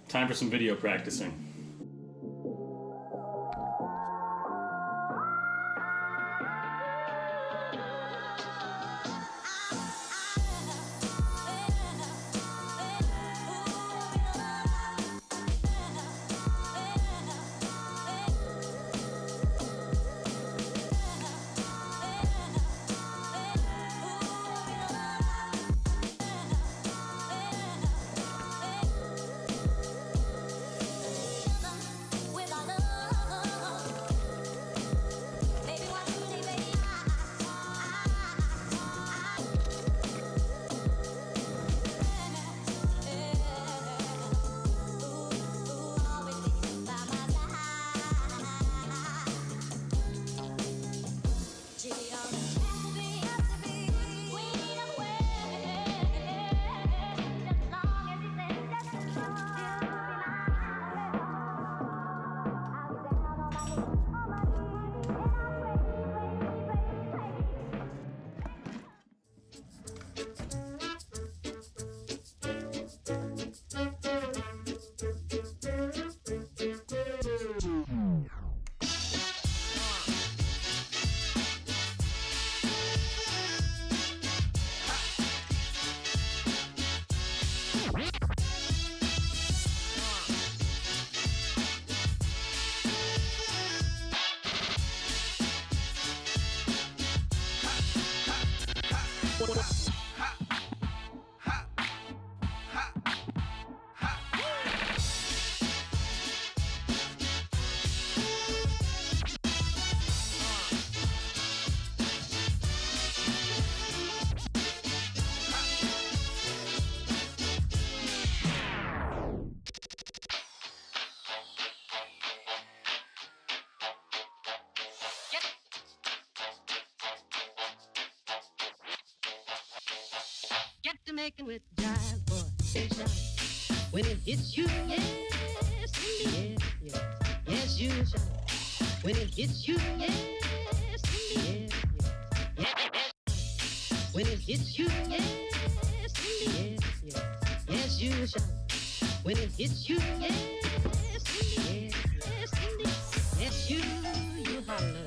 Time for some video practicing. Get to making with jive, boy, and shout. When it hits you, yes, indeed, yes, yes, you shout. When it hits you, yes, indeed, yes, yes. When it hits you, yes, indeed, yes, yes, you shout. When it hits you, yes, indeed, yes, indeed, yes, you holler.